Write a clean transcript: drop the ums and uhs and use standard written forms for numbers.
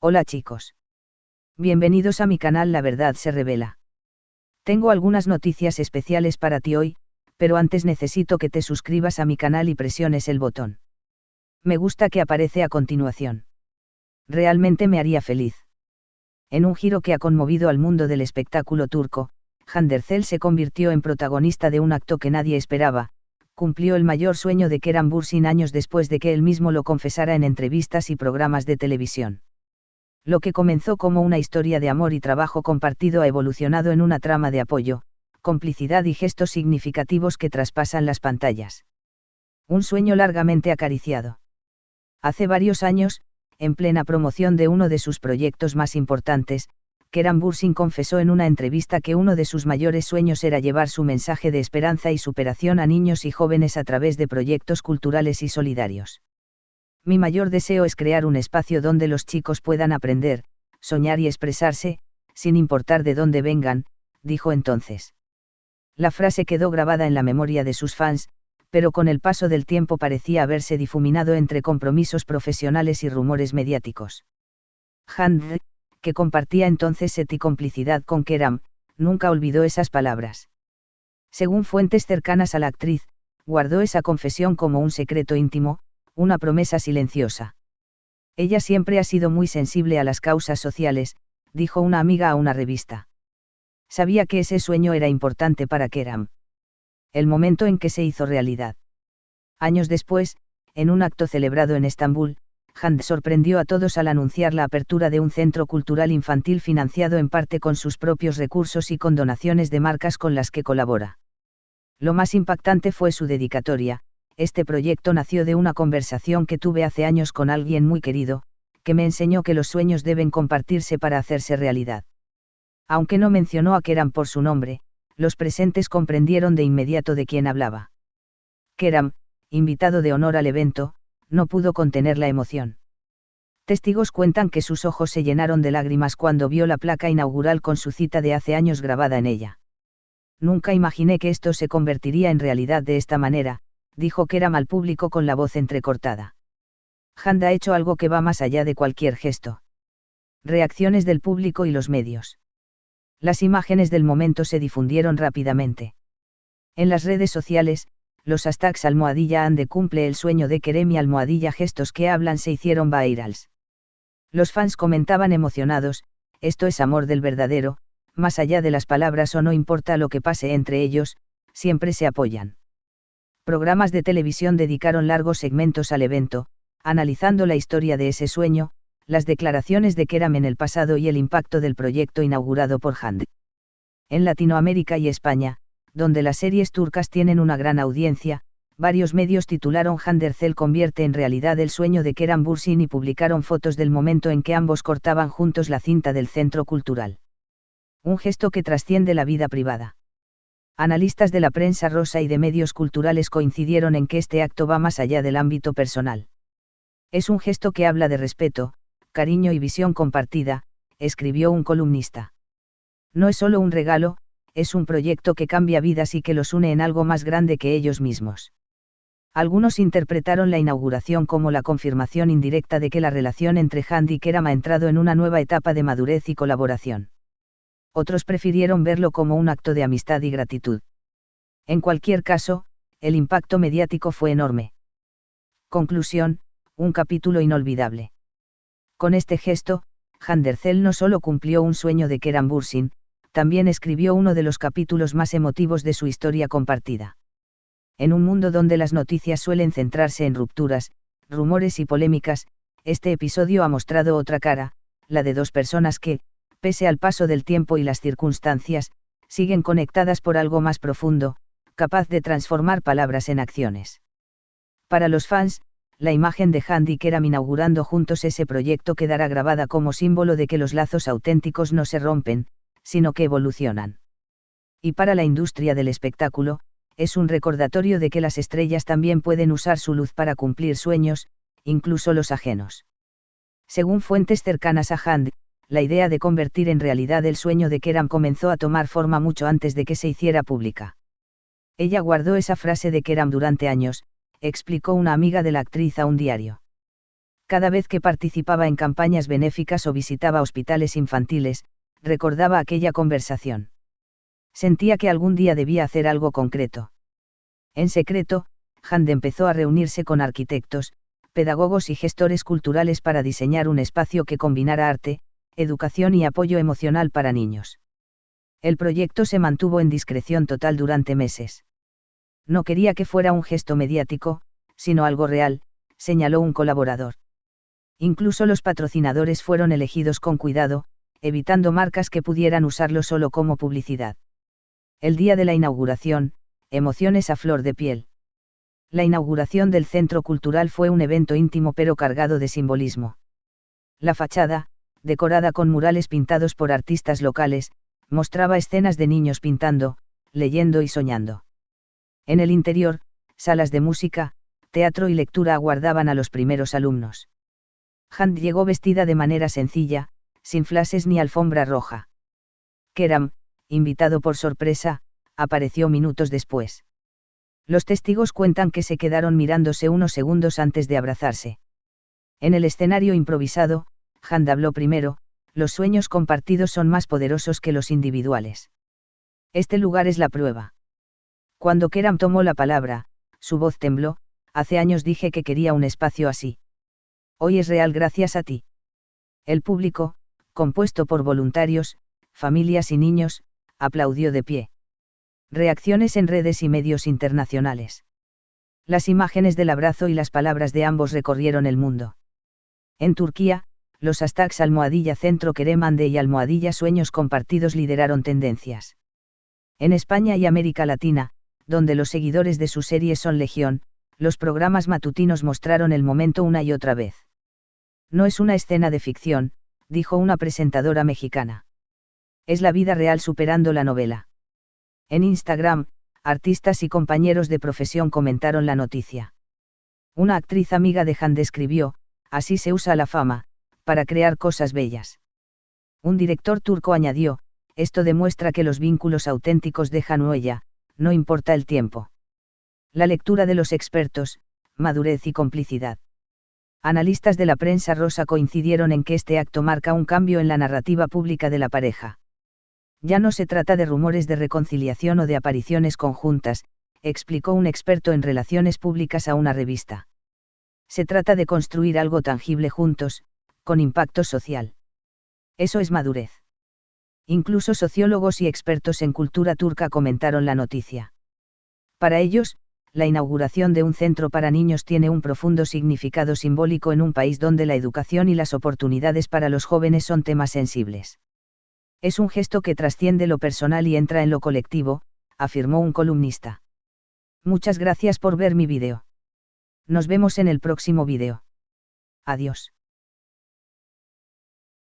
Hola chicos. Bienvenidos a mi canal La Verdad se Revela. Tengo algunas noticias especiales para ti hoy, pero antes necesito que te suscribas a mi canal y presiones el botón me gusta que aparece a continuación. Realmente me haría feliz. En un giro que ha conmovido al mundo del espectáculo turco, Hande Erçel se convirtió en protagonista de un acto que nadie esperaba, cumplió el mayor sueño de Kerem Bürsin años después de que él mismo lo confesara en entrevistas y programas de televisión. Lo que comenzó como una historia de amor y trabajo compartido ha evolucionado en una trama de apoyo, complicidad y gestos significativos que traspasan las pantallas. Un sueño largamente acariciado. Hace varios años, en plena promoción de uno de sus proyectos más importantes, Kerem Bürsin confesó en una entrevista que uno de sus mayores sueños era llevar su mensaje de esperanza y superación a niños y jóvenes a través de proyectos culturales y solidarios. Mi mayor deseo es crear un espacio donde los chicos puedan aprender, soñar y expresarse, sin importar de dónde vengan, dijo entonces. La frase quedó grabada en la memoria de sus fans, pero con el paso del tiempo parecía haberse difuminado entre compromisos profesionales y rumores mediáticos. Hande, que compartía entonces set y complicidad con Kerem, nunca olvidó esas palabras. Según fuentes cercanas a la actriz, guardó esa confesión como un secreto íntimo, una promesa silenciosa. Ella siempre ha sido muy sensible a las causas sociales, dijo una amiga a una revista. Sabía que ese sueño era importante para Kerem. El momento en que se hizo realidad. Años después, en un acto celebrado en Estambul, Hande sorprendió a todos al anunciar la apertura de un centro cultural infantil financiado en parte con sus propios recursos y con donaciones de marcas con las que colabora. Lo más impactante fue su dedicatoria. Este proyecto nació de una conversación que tuve hace años con alguien muy querido, que me enseñó que los sueños deben compartirse para hacerse realidad. Aunque no mencionó a Kerem por su nombre, los presentes comprendieron de inmediato de quién hablaba. Kerem, invitado de honor al evento, no pudo contener la emoción. Testigos cuentan que sus ojos se llenaron de lágrimas cuando vio la placa inaugural con su cita de hace años grabada en ella. Nunca imaginé que esto se convertiría en realidad de esta manera, dijo Kerem al público con la voz entrecortada. Hande ha hecho algo que va más allá de cualquier gesto. Reacciones del público y los medios. Las imágenes del momento se difundieron rápidamente. En las redes sociales, los hashtags #Hande cumple el sueño de Kerem y #gestos que hablan se hicieron virals. Los fans comentaban emocionados, esto es amor del verdadero, más allá de las palabras o no importa lo que pase entre ellos, siempre se apoyan. Programas de televisión dedicaron largos segmentos al evento, analizando la historia de ese sueño, las declaraciones de Kerem en el pasado y el impacto del proyecto inaugurado por Hande. En Latinoamérica y España, donde las series turcas tienen una gran audiencia, varios medios titularon Hande Erçel convierte en realidad el sueño de Kerem Bürsin y publicaron fotos del momento en que ambos cortaban juntos la cinta del centro cultural. Un gesto que trasciende la vida privada. Analistas de la prensa rosa y de medios culturales coincidieron en que este acto va más allá del ámbito personal. Es un gesto que habla de respeto, cariño y visión compartida, escribió un columnista. No es solo un regalo, es un proyecto que cambia vidas y que los une en algo más grande que ellos mismos. Algunos interpretaron la inauguración como la confirmación indirecta de que la relación entre Hande y Kerem ha entrado en una nueva etapa de madurez y colaboración. Otros prefirieron verlo como un acto de amistad y gratitud. En cualquier caso, el impacto mediático fue enorme. Conclusión, un capítulo inolvidable. Con este gesto, Hande Erçel no solo cumplió un sueño de Kerem Bürsin, también escribió uno de los capítulos más emotivos de su historia compartida. En un mundo donde las noticias suelen centrarse en rupturas, rumores y polémicas, este episodio ha mostrado otra cara, la de dos personas que, pese al paso del tiempo y las circunstancias, siguen conectadas por algo más profundo, capaz de transformar palabras en acciones. Para los fans, la imagen de Hande y Kerem inaugurando juntos ese proyecto quedará grabada como símbolo de que los lazos auténticos no se rompen, sino que evolucionan. Y para la industria del espectáculo, es un recordatorio de que las estrellas también pueden usar su luz para cumplir sueños, incluso los ajenos. Según fuentes cercanas a Hande, la idea de convertir en realidad el sueño de Kerem comenzó a tomar forma mucho antes de que se hiciera pública. Ella guardó esa frase de Kerem durante años, explicó una amiga de la actriz a un diario. Cada vez que participaba en campañas benéficas o visitaba hospitales infantiles, recordaba aquella conversación. Sentía que algún día debía hacer algo concreto. En secreto, Hand empezó a reunirse con arquitectos, pedagogos y gestores culturales para diseñar un espacio que combinara arte, educación y apoyo emocional para niños. El proyecto se mantuvo en discreción total durante meses. No quería que fuera un gesto mediático, sino algo real, señaló un colaborador. Incluso los patrocinadores fueron elegidos con cuidado, evitando marcas que pudieran usarlo solo como publicidad. El día de la inauguración, emociones a flor de piel. La inauguración del Centro Cultural fue un evento íntimo pero cargado de simbolismo. La fachada, decorada con murales pintados por artistas locales, mostraba escenas de niños pintando, leyendo y soñando. En el interior, salas de música, teatro y lectura aguardaban a los primeros alumnos. Hand llegó vestida de manera sencilla, sin flashes ni alfombra roja. Keram, invitado por sorpresa, apareció minutos después. Los testigos cuentan que se quedaron mirándose unos segundos antes de abrazarse. En el escenario improvisado, Hand habló primero: los sueños compartidos son más poderosos que los individuales. Este lugar es la prueba. Cuando Keram tomó la palabra, su voz tembló: hace años dije que quería un espacio así. Hoy es real gracias a ti. El público, compuesto por voluntarios, familias y niños, aplaudió de pie. Reacciones en redes y medios internacionales. Las imágenes del abrazo y las palabras de ambos recorrieron el mundo. En Turquía, los hashtags #Centro Keremande y #Sueños Compartidos lideraron tendencias. En España y América Latina, donde los seguidores de su serie son legión, los programas matutinos mostraron el momento una y otra vez. No es una escena de ficción, dijo una presentadora mexicana. Es la vida real superando la novela. En Instagram, artistas y compañeros de profesión comentaron la noticia. Una actriz amiga de Hand escribió: así se usa la fama, para crear cosas bellas. Un director turco añadió: esto demuestra que los vínculos auténticos dejan huella, no importa el tiempo. La lectura de los expertos, madurez y complicidad. Analistas de la prensa rosa coincidieron en que este acto marca un cambio en la narrativa pública de la pareja. Ya no se trata de rumores de reconciliación o de apariciones conjuntas, explicó un experto en relaciones públicas a una revista. Se trata de construir algo tangible juntos, con impacto social. Eso es madurez. Incluso sociólogos y expertos en cultura turca comentaron la noticia. Para ellos, la inauguración de un centro para niños tiene un profundo significado simbólico en un país donde la educación y las oportunidades para los jóvenes son temas sensibles. Es un gesto que trasciende lo personal y entra en lo colectivo, afirmó un columnista. Muchas gracias por ver mi vídeo. Nos vemos en el próximo vídeo. Adiós.